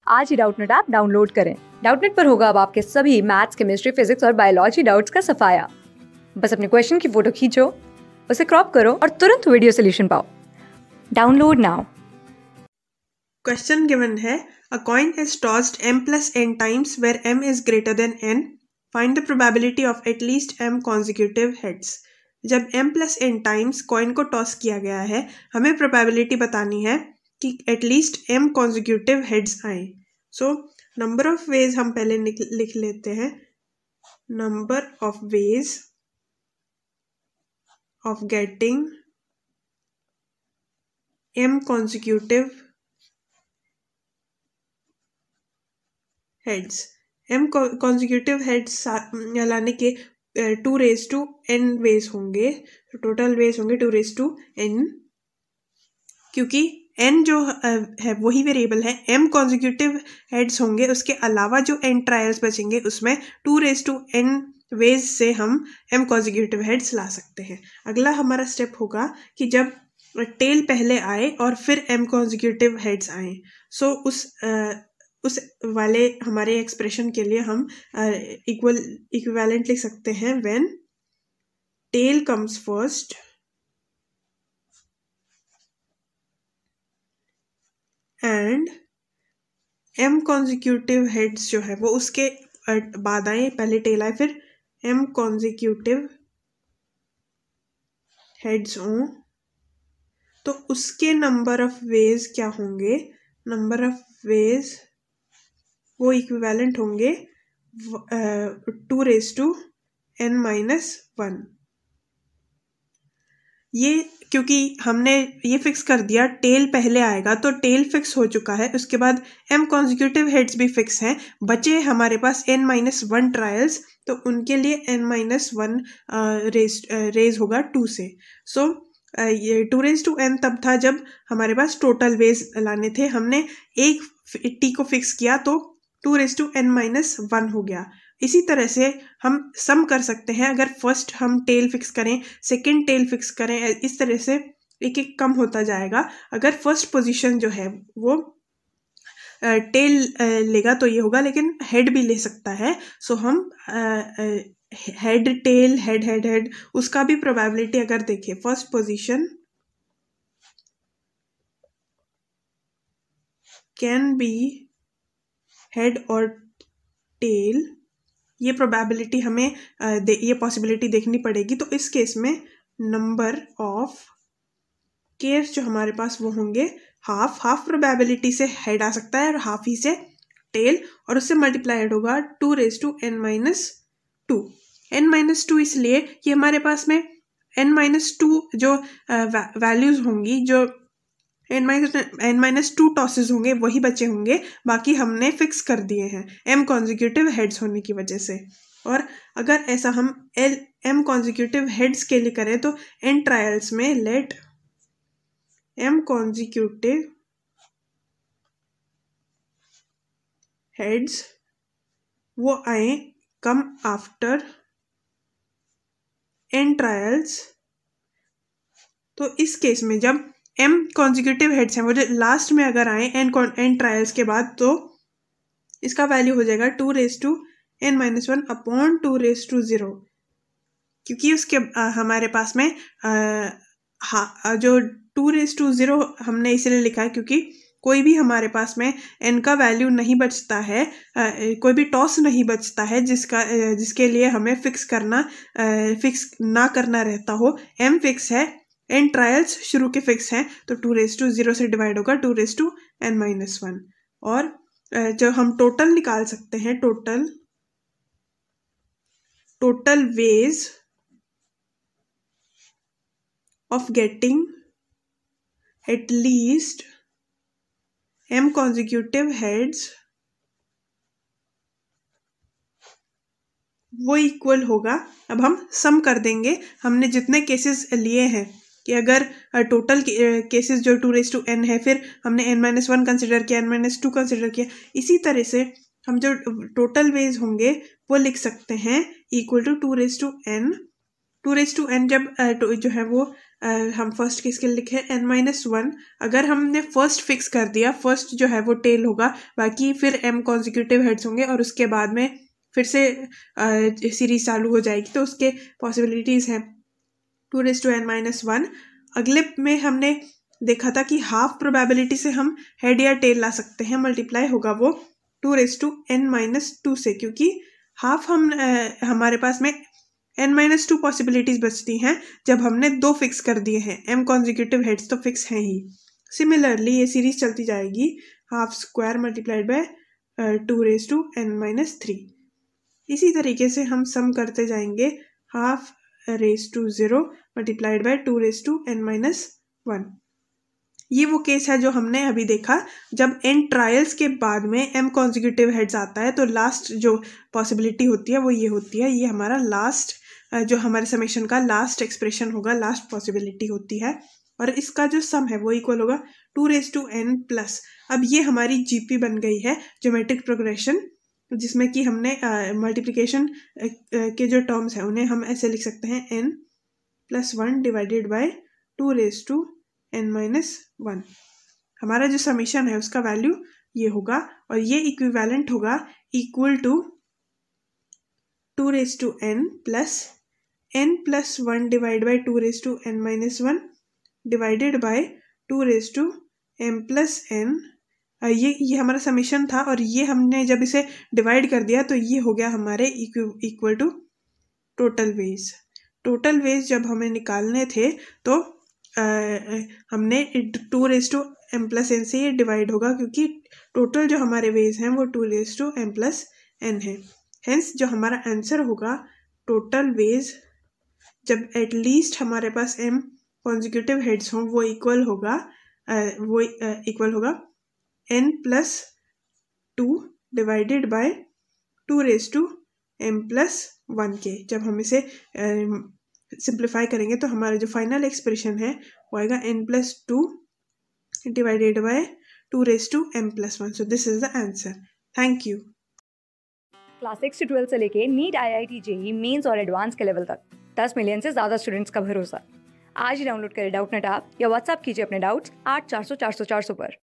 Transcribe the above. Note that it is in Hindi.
आज ही डाउटनेट ऐप डाउनलोड करें। डाउटनेट पर होगा अब आपके सभी मैथ्स, केमिस्ट्री, फिजिक्स और बायोलॉजी डाउट्स का सफाया। बस अपने क्वेश्चन की फोटो खींचो, उसे क्रॉप करो और तुरंत वीडियो सोल्यूशन पाओ। Download now. Question given है a coin is tossed m plus n times where m is greater than n. Find the probability of at least m consecutive heads. जब m plus n times coin को टॉस किया गया है, हमें probability बतानी है कि at least m consecutive heads आए. So number of ways हम पहले लिख लेते हैं. Number of ways of getting m consecutive heads. m consecutive heads लाने के 2 raised to n ways होंगे, तो टोटल वेज होंगे 2 raised to n, क्योंकि n जो है वही वेरिएबल है. m consecutive heads होंगे, उसके अलावा जो n ट्रायल्स बचेंगे उसमें 2 raised to n वेज से हम m consecutive heads ला सकते हैं. अगला हमारा स्टेप होगा कि जब टेल पहले आए और फिर m consecutive heads आए, सो उस वाले हमारे एक्सप्रेशन के लिए हम इक्विवेलेंट लिख सकते हैं when tail comes first and m consecutive heads जो है वो उसके बाद आए. पहले टेल आए फिर m consecutive heads हो, तो उसके नंबर ऑफ वेज क्या होंगे? नंबर ऑफ वेज वो इक्विवेलेंट होंगे 2 raised to n minus 1. ये क्योंकि हमने ये फिक्स कर दिया टेल पहले आएगा, तो टेल फिक्स हो चुका है. उसके बाद m consecutive heads भी फिक्स हैं. बचे हमारे पास n-1 ट्रायल्स, तो उनके लिए n-1 रेज होगा 2 से. सो ये 2 raised to n तब था जब हमारे पास टोटल वेज लाने थे. हमने एक t को फिक्स किया तो 2 raised to n-1 हो गया. इसी तरह से हम सम कर सकते हैं. अगर फर्स्ट हम टेल फिक्स करें, सेकंड टेल फिक्स करें, इस तरह से एक एक कम होता जाएगा. अगर फर्स्ट पोजीशन जो है वो टेल लेगा तो ये होगा, लेकिन हेड भी ले सकता है. सो हम head tail head head head उसका भी प्रोबेबिलिटी अगर देखें, first position can be head और टेल, ये प्रोबेबिलिटी हमें ये पॉसिबिलिटी देखनी पड़ेगी. तो इस केस में नंबर ऑफ केयर्स जो हमारे पास वो होंगे हाफ प्रोबेबिलिटी से हेड आ सकता है और हाफ ही से टेल, और उससे मल्टीप्लाइड होगा 2 raised to n-2. n-2 इसलिए कि हमारे पास में n-2 जो वैल्यूज होंगी, जो n-2 टॉसेस होंगे वही बचे होंगे, बाकी हमने फिक्स कर दिए हैं m consecutive heads होने की वजह से. और अगर ऐसा हम m consecutive heads के लिए करें तो n ट्रायल्स में लेट m consecutive heads वो आए कम आफ्टर n ट्रायल्स. तो इस केस में जब m consecutive heads हैं वो जो लास्ट में अगर आए n ट्रायल्स के बाद, तो इसका वैल्यू हो जाएगा 2 raised to n-1 upon 2 raised to 0, क्योंकि उसके हमारे पास में जो 2 raised to 0 हमने इसलिए लिखा है क्योंकि कोई भी हमारे पास में n का वैल्यू नहीं बचता है, कोई भी टॉस नहीं बचता है जिसके लिए हमें फिक्स ना करना रहता हो. m फिक्स है, n ट्रायल्स शुरू के फिक्स हैं, तो 2 raised to 0 से डिवाइड होगा 2 raised to n-1. और जो हम टोटल निकाल सकते हैं, total ways of getting at least m consecutive heads वो इक्वल होगा. अब हम सम कर देंगे. हमने जितने केसेस लिए हैं कि अगर टोटल केसेस जो 2 raised to n है, फिर हमने n-1 कंसिडर किया, n-2 कंसिडर किया, इसी तरह से हम जो टोटल वेज होंगे वो लिख सकते हैं equal to 2 raised to n. 2 raised to n जब जो है वो हम फर्स्ट केस के लिए लिखे n-1। अगर हमने फर्स्ट फिक्स कर दिया, फर्स्ट जो है वो टेल होगा, बाकी फिर m कॉन्जिक्यूटिव हेड्स होंगे और उसके बाद में फिर से सीरीज चालू हो जाएगी। तो उसके पॉसिबिलिटीज़ हैं 2n-1। अगले में हमने देखा था कि हाफ प्रोबेबिलिटी से हम हेड या टेल ला सकते हैं, मल्टीप्लाई होगा वो 2n-2 से, क्योंकि हाफ हमारे पास में n-2 पॉसिबिलिटीज बचती हैं जब हमने 2 फिक्स कर दिए हैं। m कॉन्जिक्यूटिव हेड्स तो फिक्स हैं ही। सिमिलरली ये सीरीज चलती जाएगी, half square multiplied by 2n-3। इसी तरीके से हम सम करते जाएंगे, half raise to 0 multiplied by 2n-1। ये वो केस है जो हमने अभी देखा, जब n ट्रायल्स के बाद में m कॉन्जिक्यूटिव हेड्स आता है तो लास्ट जो पॉसिबिलिटी होती है वो ये होती है। ये हमारा लास्ट जो हमारे समेशन का लास्ट एक्सप्रेशन होगा, लास्ट पॉसिबिलिटी होती है, और इसका जो सम है वो इक्वल होगा 2n+। अब ये हमारी जीपी बन गई है, ज्योमेट्रिक प्रोग्रेशन, जिसमें कि हमने मल्टीप्लिकेशन के जो टर्म्स हैं उन्हें हम ऐसे लिख सकते हैं n+1 डिवाइडेड बाय 2n-1। हमारा जो समेशन है उसका वैल्यू ये होगा, और ये इक्विवेलेंट होगा equal to 2n plus n+1 divide by 2n-1 divided by 2m+n। ये हमारा समेशन था, और ये हमने जब इसे डिवाइड कर दिया तो ये हो गया हमारे equal to total ways. Total ways जब हमें निकालने थे तो हमने 2m+n से ये डिवाइड होगा, क्योंकि टोटल जो हमारे वेज हैं वो 2m+n है। हेंस जो हमारा आंसर होगा टोटल वेज, जब एटलीस्ट हमारे पास m कॉन्जिक्यूटिव हेड्स हों, वो इक्वल होगा n+2 डिवाइडेड बाय 2m+1 के। जब हम इसे सिंप्लीफाई करेंगे तो हमारा जो फाइनल एक्सप्रेशन है वो आएगा n+2 divided by 2m+1। So this is the answer. Thank you. Class 6 से 12 से लेके नीट, IIT, JEE मेंस और एडवांस के लेवल तक 10 मिलियन से ज़्यादा स्टूडेंट्स का भरोसा। आज ही डाउनलोड करें डाउटनेट ऐप या व्हाट्सएप कीजिए अपने डाउट्स 8400 400 400 पर।